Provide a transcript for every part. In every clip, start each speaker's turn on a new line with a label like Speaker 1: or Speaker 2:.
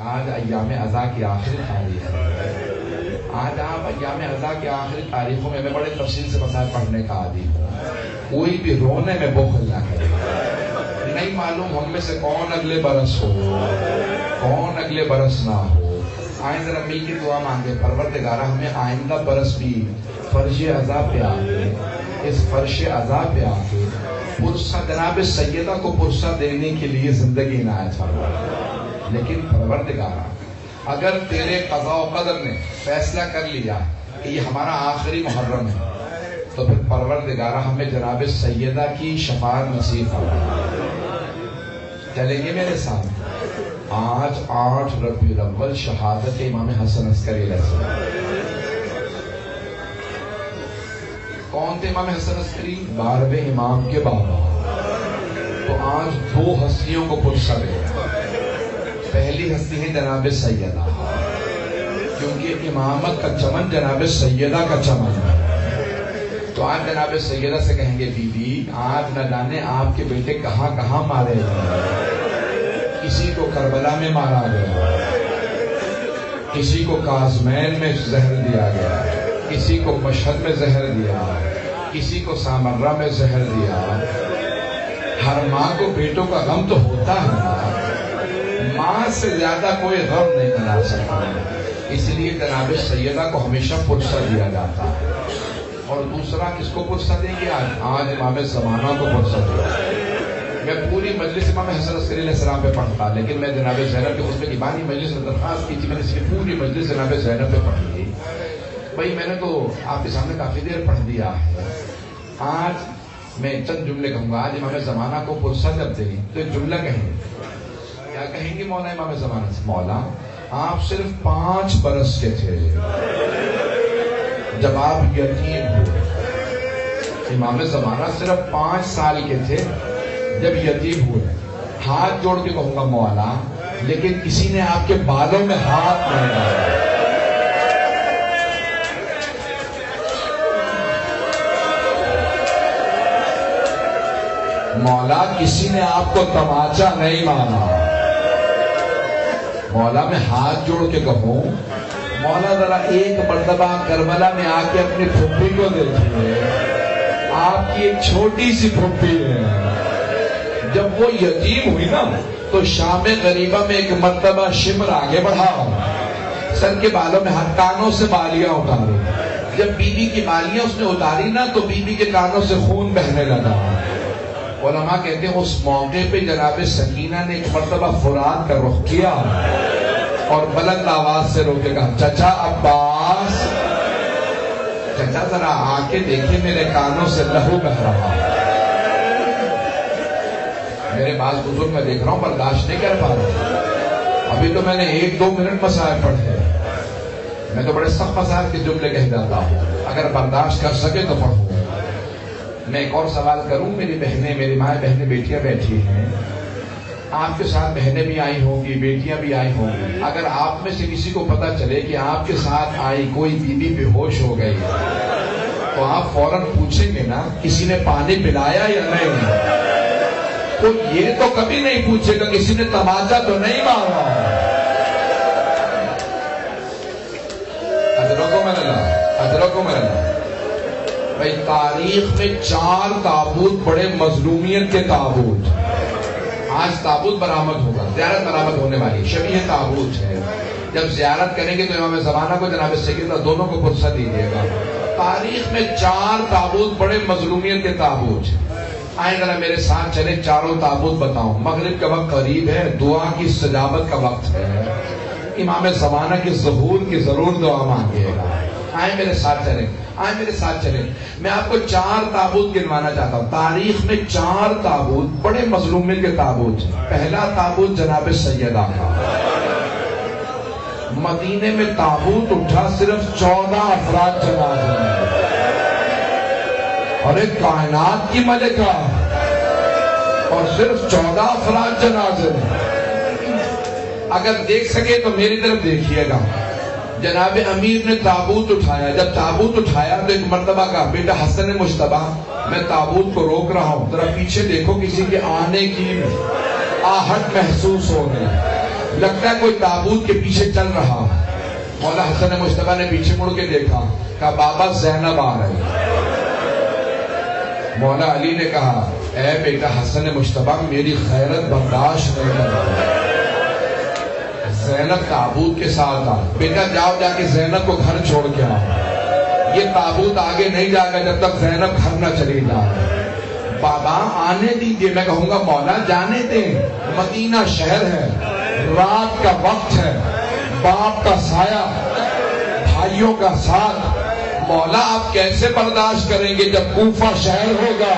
Speaker 1: آج ایام عزا کی آخری تاریخ ہے. آج آپ ایام عزا کی آخری تاریخوں میں بڑے تفصیل سے مسائل پڑھنے کا عادی ہوں. کوئی بھی رونے میں بخل نہ کرے. نہیں معلوم ہم میں سے کون اگلے برس ہو, کون اگلے برس نہ ہو. آئیں ذرا مل کی دعا مانگے, پروردگارہ ہمیں آئندہ برس بھی فرش عزا پہ آ کے, اس فرش عزا پہ آ کے پرسہ جناب سیدہ کو پرسہ دینے کے لیے زندگی عنایت فرما. لیکن پروردگارہ اگر تیرے قضاء و قدر نے فیصلہ کر لیا کہ یہ ہمارا آخری محرم ہے, تو پھر پروردگارہ ہمیں جناب سیدہ کی شفاعت نصیب فرما. چلیں گے میرے ساتھ؟ آج 8 ربیع الاول شہادت امام حسن عسکری علیہ السلام. کون تھے امام حسن عسکری؟ 12ویں امام کے بابا. تو آج 2 ہستیوں کو پرسہ دے. پہلی ہستی ہے جناب سیدہ, کیونکہ امامت کا چمن جناب سیدہ کا چمن ہے. تو آج جناب سیدہ سے کہیں گے بی بی آج نہ جانے آپ کے بیٹے کہاں کہاں مارے گئے. کسی کو کربلا میں مارا گیا, کسی کو کاظمین میں زہر دیا گیا, کسی کو مشہد میں زہر دیا, کسی کو سامرہ میں زہر دیا. ہر ماں کو بیٹوں کا غم تو ہوتا ہے, ماں سے زیادہ کوئی غم نہیں بنا سکتا. اس لیے جناب سیدہ کو ہمیشہ پرسہ دیا جاتا ہے. اور دوسرا کس کو پرسہ دیں گے؟ آج امام زمانہ کو پرسہ دیا. میں پوری مجلس امام حسن عسکری علیہ السلام پہ پڑھتا, لیکن میں جناب زینب کے خطبے کی بانی مجلس میں درخواست کی تھی, میں نے اس کی پوری مجلس جناب زینب پہ پڑھ لی. بھائی میں نے تو آپ کے سامنے کافی دیر پڑھ دیا ہے. آج میں چند جملے کہوں گا. آج امام زمانہ کو پرسہ جب دیں تو ایک جملہ کہیں گے. کیا کہیں گے مولا امام زمانہ سے؟ مولا آپ صرف 5 برس کے تھے جب آپ یتیم ہوئے. امام زمانہ صرف 5 سال کے تھے جب یتیم ہوئے. ہاتھ جوڑ کے کہوں گا مولا, لیکن کسی نے آپ کے بالوں میں ہاتھ نہیں ڈالا. مولا کسی نے آپ کو تماچا نہیں مانا. مولا میں ہاتھ جوڑ کے کہوں مولا ذرا ایک مرتبہ کربلا میں آ کے اپنی پھپھی کو دیکھیے. آپ کی ایک چھوٹی سی پھپھی ہے, جب وہ یتیم ہوئی نا تو شام غریبہ میں ایک مرتبہ شمر آگے بڑھا, سر کے بالوں میں ہاتھ, کانوں سے بالیاں اتاری. جب بی بی کی بالیاں اس نے اتاری نا تو بی بی کے کانوں سے خون بہنے لگا. علماء کہتے ہیں اس موقع پہ جناب سکینہ نے ایک مرتبہ فرات کا رخ کیا اور بلند آواز سے رو کے کہا چچا عباس, چچا ذرا آ کے دیکھیں میرے کانوں سے لہو بہ رہا. میرے بعض بزرگ میں دیکھ رہا ہوں برداشت نہیں کر پا رہا. ابھی تو میں نے 1-2 منٹ مسائل پڑھے. میں تو بڑے سخت مسائل کے جملے کہہ جاتا ہوں, اگر برداشت کر سکے تو پڑھوں. میں ایک اور سوال کروں. میری بہنیں, میری ماں بہنیں, بیٹیاں بیٹھی ہیں. آپ کے ساتھ بہنیں بھی آئی ہوں گی, بیٹیاں بھی آئی ہوں گی. اگر آپ میں سے کسی کو پتا چلے کہ آپ کے ساتھ آئی کوئی بی بی بے ہوش ہو گئی تو آپ فوراً پوچھیں گے نا کسی نے پانی پلایا یا نہیں. تو یہ تو کبھی نہیں پوچھے گا کسی نے تماچا تو نہیں مارا. ادرکو میں بھائی تاریخ میں 4 تابوت بڑے مظلومیت کے تابوت. آج تابوت برآمد ہوگا, زیارت برآمد ہونے والی شبیہ تابوت ہے. جب زیارت کریں گے تو امام زمانہ کو جناب سیدہ دونوں کو پرسہ دیجیے گا. تاریخ میں 4 تابوت بڑے مظلومیت کے تابوت ہیں. آئیں ذرا میرے ساتھ چلیں, 4 تابوت بتاؤں. مغرب کا وقت قریب ہے, دعا کی استجابت کا وقت ہے. امام زمانہ کے ظہور کی ضرور دعا مانگیے گا. آئیں میرے ساتھ چلیں, آئیں میرے ساتھ چلیں. میں آپ کو 4 تابوت گنوانا چاہتا ہوں. تاریخ میں 4 تابوت بڑے مظلومیت کے تابوت ہیں. پہلا تابوت جناب سیدہ کا. مدینے میں تابوت اٹھا, صرف 14 افراد جنازے میں, اور ایک کائنات کی ملکہ, اور صرف 14 افراد جنازے میں. اگر دیکھ سکے تو میری طرف دیکھیے گا. جناب امیر نے تابوت اٹھایا. جب تابوت اٹھایا تو ایک مرتبہ کہا بیٹا حسن مجتبیٰ میں تابوت کو روک رہا ہوں, ذرا پیچھے دیکھو کسی کے آنے کی آہٹ محسوس ہو رہی. لگتا ہے کوئی تابوت کے پیچھے چل رہا. مولا حسن مجتبیٰ نے پیچھے مڑ کے دیکھا, کہا بابا زینب آ رہی. مولا علی نے کہا اے بیٹا حسن مجتبیٰ میری غیرت برداشت نہیں کر رہا. زینب تابوت کے ساتھ آ, بیٹا جاؤ جا کے زینب کو گھر چھوڑ کے آؤ. یہ تابوت آگے نہیں جائے گا جب تک زینب گھر نہ چلی جائے. بابا آنے دیجیے. میں کہوں گا مولا جانے دیں, مدینہ شہر ہے, رات کا وقت ہے, باپ کا سایہ, بھائیوں کا ساتھ. مولا آپ کیسے برداشت کریں گے جب کوفہ شہر ہوگا,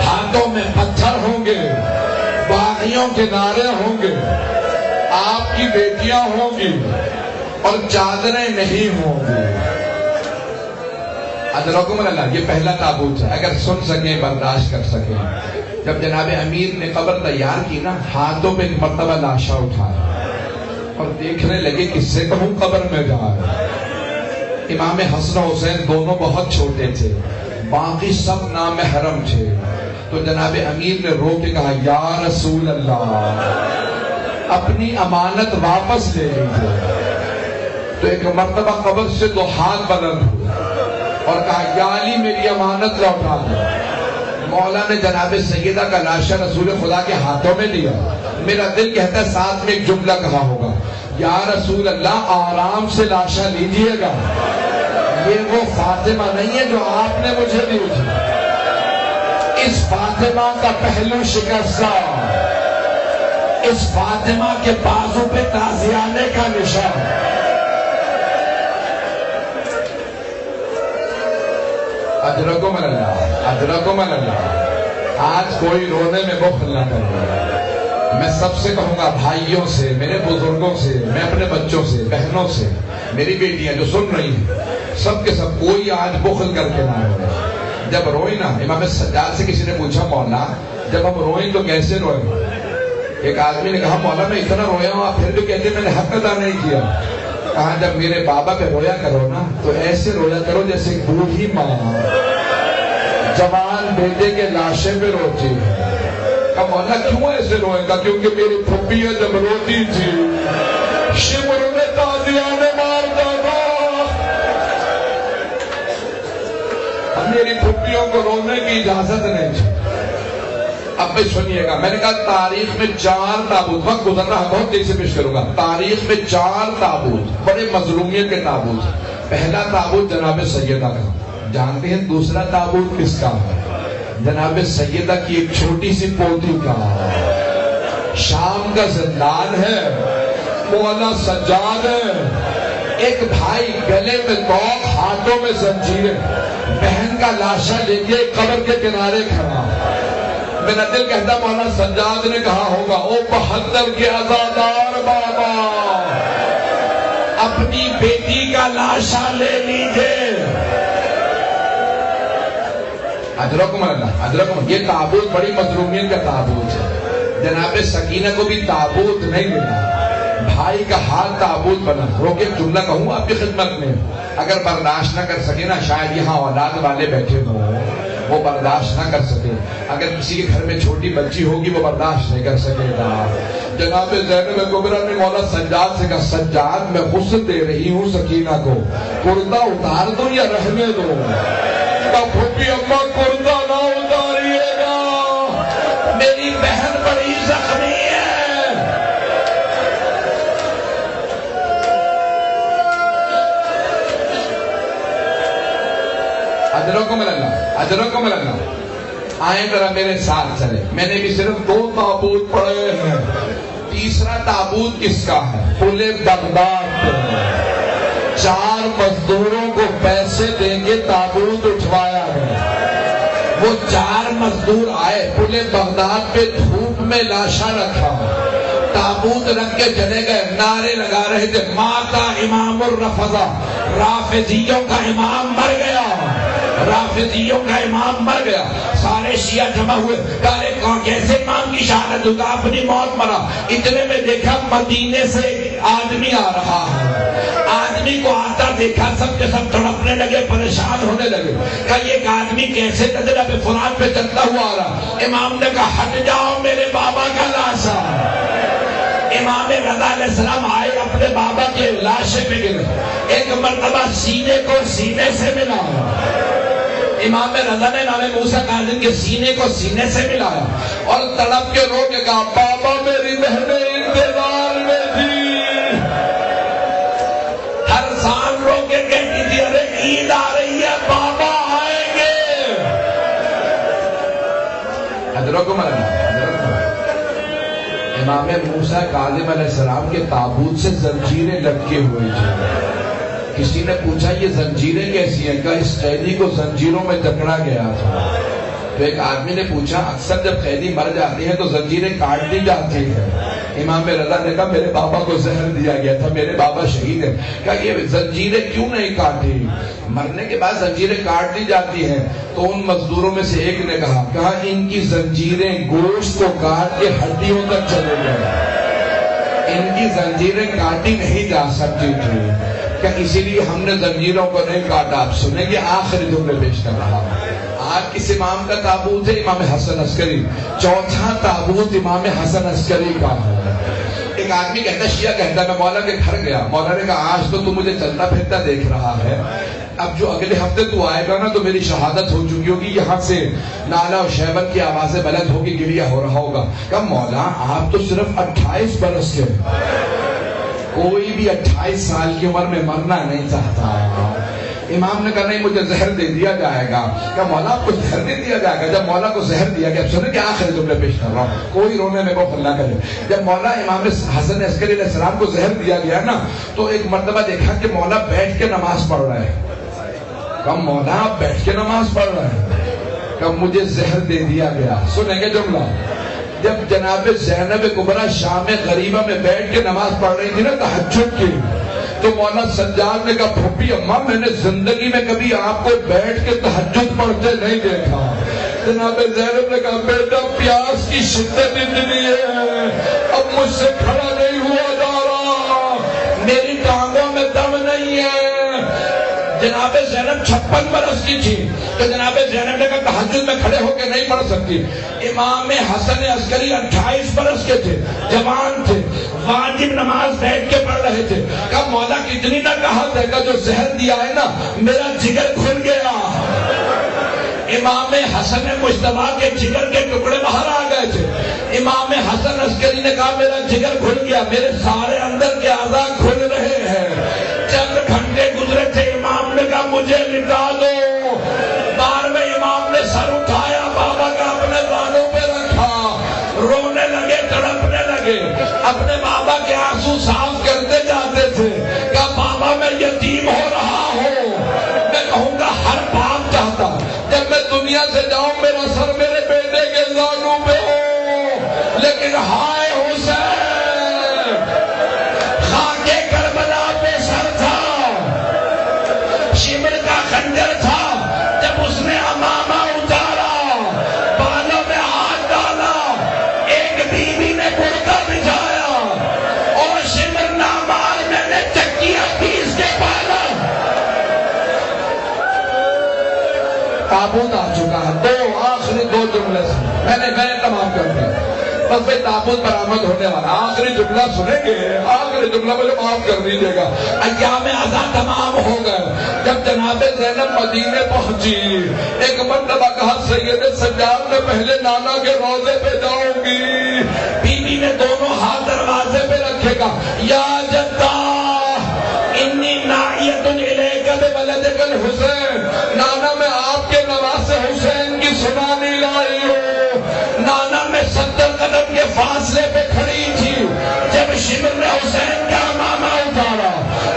Speaker 1: ہاتھوں میں پتھر ہوں گے, باغیوں کے نعرے ہوں گے, آپ کی بیٹیاں ہوں گی اور چادریں نہیں ہوں گی. ادرکم اللہ, یہ پہلا تابوت ہے. اگر سن سکیں برداشت کر سکیں. جب جناب امیر نے قبر تیار کی نا, ہاتھوں پہ ایک مرتبہ لاشا اٹھایا اور دیکھنے لگے کس سے کہوں قبر میں جا رہے. امام حسن و حسین دونوں بہت چھوٹے تھے, باقی سب نامحرم تھے. تو جناب امیر نے رو کے کہا یا رسول اللہ اپنی امانت واپس لے لیجیے. تو ایک مرتبہ قبر سے دو ہاتھ بلند ہوئے اور کہا یا علی میری امانت لوٹا دو. مولا نے جناب سیدہ کا لاشا رسول خدا کے ہاتھوں میں لیا. میرا دل کہتا ہے ساتھ میں ایک جملہ کہا ہوگا, یا رسول اللہ آرام سے لاشا لیجئے گا, یہ وہ فاطمہ نہیں ہے جو آپ نے مجھے دی تھی. اس فاطمہ کا پہلو شکستہ, اس فاطمہ کے بازو پہ تازیانے کا نشان. اجرکم اللہ, اجرکم اللہ. آج کوئی رونے میں بخل نہ کرے. میں سب سے کہوں گا, بھائیوں سے, میرے بزرگوں سے, میں اپنے بچوں سے, بہنوں سے, میری بیٹیاں جو سن رہی ہیں, سب کے سب کوئی آج بخل کر کے نہ روئے. جب روئیں نا, امام سجاد سے کسی نے پوچھا مولا جب ہم روئیں تو کیسے روئیں؟ ایک آدمی نے کہا مولا میں اتنا رویا ہوں, آپ پھر بھی کہتے میں نے حق ادا نہیں کیا. کہا جب میرے بابا پہ رویا کرو نا تو ایسے رویا کرو جیسے بوڑھی ماں جوان بیٹے کے لاشے پہ روتی ہے. کہا مولا کیوں ایسے روئے گا؟ کیونکہ میری پھپھیاں جب روتی تھی شمر میں تازیانے مارتا تھا. میری پھپھیوں کو رونے کی اجازت نہیں تھی. اب بھی سنیے گا, میں نے کہا تاریخ میں 4 تابوت, وقت گزر رہا بہت تیزی سے پیش کروں گا. تاریخ میں 4 تابوت, بڑے مظلومیت کے تابوت. پہلا تابوت جناب سیدہ کا, جانتے ہیں دوسرا تابوت کس کا ہے؟ جناب سیدہ کی ایک چھوٹی سی پوتی کا. شام کا زندان ہے, مولا سجاد ہے, ایک بھائی گلے میں توق ہاتھوں میں زنجیریں, بہن کا لاشا لے کے قبر کے کنارے کھڑا. میرا دل کہتا مولا سجاد نے کہا ہوگا او 72 کے عزادار بابا اپنی بیٹی کا لاشا لے لیجئے. اجرکم اللہ, اجرکم. یہ تابوت بڑی مظلومیت کا تابوت ہے. جناب سکینہ کو بھی تابوت نہیں ملا, بھائی کا ہاتھ تابوت بنا. روکے جملہ کہوں آپ کی خدمت میں, اگر برداشت نہ کر سکے نا, شاید یہاں اولاد والے بیٹھے ہوں وہ برداشت نہ کر سکے. اگر کسی کے گھر میں چھوٹی بچی ہوگی وہ برداشت نہیں کر سکے گا. جناب زینب کبریٰ نے مولا سجاد سے کہا سجاد میں غسل دے رہی ہوں سکینہ کو, کرتا اتار دو یا رہنے دو؟ پھوپھی اماں کرتا نہ اتاریے گا, میری بہن بڑی زخمی ہے. اجرکم اللہ, اجرکم اللہ. آئیں ذرا میرے ساتھ چلے. میں نے بھی صرف 2 تابوت پڑھے ہیں. تیسرا تابوت کس کا ہے؟ پل بغداد. 4 مزدوروں کو پیسے دیں گے تابوت اٹھوایا ہے. وہ 4 مزدور آئے, پل بغداد پہ دھوپ میں لاشا رکھا, تابوت رکھ کے چلے گئے, نعرے لگا رہے تھے ماتا امام الرفضہ, رافضیوں کا امام مر گیا, رافضیوں کا امام مر گیا. سارے شیعہ جمع ہوئے, کہا کیسے امام کی شہادت ہوگا, اپنی موت مرا. اتنے میں دیکھا مدینے سے آدمی آ رہا ہے. آدمی کو آتا دیکھا, سب کے سب تڑپنے لگے, پریشان ہونے لگے. کہا یہ ایک آدمی کیسے نظر اب فلان پہ چلتا ہوا آ رہا. امام نے کہا ہٹ جاؤ, میرے بابا کا لاشا. امام رضا علیہ السلام آئے اپنے بابا کے لاشے پہ گرے، ایک مرتبہ سینے کو سینے سے ملا، امام رضا نے امام موسیٰ کاظم کے سینے کو سینے سے ملایا اور تڑپ کے رو کے کہا بابا میری بہنیں انتظار میں تھی، ہر سال رو کے کہتی تھی ارے عید آ رہی ہے بابا آئیں گے۔ حضرت امام موسیٰ کاظم علیہ السلام کے تابوت سے زنجیریں لٹکے ہوئے تھے۔ کسی نے پوچھا یہ زنجیریں کیسی ہیں؟ کہا اس قیدی کو زنجیروں میں جکڑا گیا تھا۔ تو ایک آدمی نے پوچھا اکثر جب قیدی مر جاتے ہیں تو زنجیریں کاٹ دی جاتی ہیں۔ امام رضا نے کہا میرے بابا کو زہر دیا گیا تھا، میرے بابا شہید ہیں۔ کہا یہ زنجیریں کیوں نہیں کاٹی؟ مرنے کے بعد زنجیریں کاٹ دی جاتی ہیں۔ تو ان مزدوروں میں سے ایک نے کہا ان کی زنجیریں گوشت کو کاٹ کے ہڈیوں تک چلے گئے، ان کی زنجیریں کاٹی نہیں جا سکتی تھی، کہ اسی لیے ہم نے زنجیروں کو نہیں کاٹا۔ آپ سنیں گے آخری جملے پیش کر رہا ہوں۔ آج کس امام کا تابوت ہے؟ امام حسن عسکری۔ چوتھا تابوت امام حسن عسکری کا ہے۔ ایک آدمی کہتا شیعہ کہتا میں مولا کے گھر گیا، مولا نے کہا آج تو مجھے چلتا پھرتا دیکھ رہا ہے، اب جو اگلے ہفتے تو آئے گا نا تو میری شہادت ہو چکی ہوگی، یہاں سے نالا اور شیبت کی آوازیں بلند ہوگی، گریہ ہو رہا ہوگا۔ کہا مولا آپ تو صرف 28 برس کے، کوئی بھی 28 سال کی عمر میں مرنا نہیں چاہتا۔ امام نے کہا نہیں مجھے زہر دے دیا جائے گا۔ کہا مولا آپ کو زہر دے دیا جائے گا؟ جب مولا کو زہر دیا گیا، سنیں کہ آخری جملے پیش کر رہا ہوں، کوئی رونے میں بخل نہ کرے۔ جب مولا امام حسن عسکری علیہ السلام کو زہر دیا گیا نا تو ایک مرتبہ دیکھا کہ مولا بیٹھ کے نماز پڑھ رہا ہے۔ کہا مولا آپ بیٹھ کے نماز پڑھ رہے ہیں؟ کہا مجھے زہر دے دیا گیا۔ سنیں گے جملہ، جب جناب زینب کبریٰ شام غریبہ میں بیٹھ کے نماز پڑھ رہی تھی نا تہجد کی، تو مولا سجاد نے کہا پھوپھی اماں میں نے زندگی میں کبھی آپ کو بیٹھ کے تہجد پڑھتے نہیں دیکھا۔ جناب زینب نے کہا بیٹا پیاس کی شدت اتنی ہے اب مجھ سے کھڑا نہیں ہوا جا رہا، میری ٹانگوں میں دم نہیں ہے۔ جناب زینب 56 برس کی تھی تو جناب زینب نے کہا تہجد میں کھڑے ہو کے نہیں پڑھ سکتی۔ امام حسن عسکری 28 برس کے تھے، جوان تھے، واجب نماز بیٹھ کے پڑھ رہے تھے۔ کہا مولا کتنی نہ کہا تھا کہ جو زہر دیا ہے نا میرا جگر کھل گیا۔ امام حسن مجتبیٰ کے جگر کے ٹکڑے باہر آ گئے تھے۔ امام حسن عسکری نے کہا میرا جگر کھل گیا، میرے سارے اندر کے اعضاء کھل رہے ہیں۔ چند گھنٹے گزرے تھے، امام نے کہا مجھے لٹا دو۔ بعد میں امام نے سر اٹھایا، بابا کا اپنے بالوں پہ رکھا، رونے لگے، تڑپنے لگے، اپنے بابا کے آنسو صاف کرتے جاتے تھے۔ کہا بابا میں یتیم ہو رہا ہوں، میں کہوں گا ہر باپ چاہتا جب میں دنیا سے جاؤں میرا سر میرے بیٹے کے زانوں پہ ہو، لیکن ہائے حسین خاکے کربلا پہ سر تھا، شمر کا خنجر تھا، جب اس نے امامہ اتارا، بالوں میں ہاتھ ڈالا، ایک بیوی نے برقع بچھایا اور شمر نامار میں نے چکیاں پیس کے پالا۔ تابوت آ چکا ہے، آخری دو جملے سے میں نے تمام کر دیا، بس بھائی تابوت برآمد ہونے والا۔ آخری جملہ سنیں گے، آخری جملہ مجھے معاف کر دیجیے گا۔ ایام عزا تمام ہو گئے، جب جناب زینب مدینے پہنچی، ایک مرتبہ کہا سید سجاد میں پہلے نانا کے روضے پہ جاؤں گی۔ بیوی نے دونوں ہاتھ دروازے پہ رکھے گا، یا جدہ انی نائیت الیک بولدک الحسین، نانا میں آپ کے نواسے حسین کی سنانی لائی ہوں۔ نانا میں 70 قدم کے فاصلے پہ کھڑی تھی جب شمر نے حسین کا امامہ اتارا۔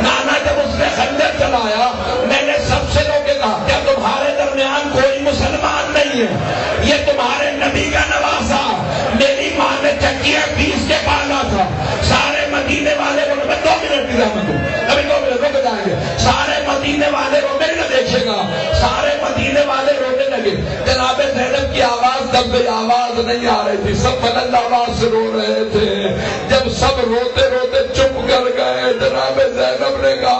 Speaker 1: نانا جب اس نے خنجر چلایا، میں نے سب سے رو کے کہا کیا تمہارے درمیان کوئی مسلمان نہیں ہے؟ یہ تمہارے نبی کا نواسا، میری ماں نے چکیاں پیس کے پالا تھا۔ سارے مدینے والے رو، میں 2 منٹ کی زحمت ہوں، ابھی 2 منٹ رک جائیں گے۔ سارے مدینے والے رو، میرے نہ دیکھے گا، سارے مدینے والے رونے لگے۔ جناب زینب کی آواز دب گئی، آواز نہیں آ رہی تھی، سب بلند آواز سے رو رہے تھے۔ جب سب روتے روتے چپ کر گئے، جناب زینب نے کہا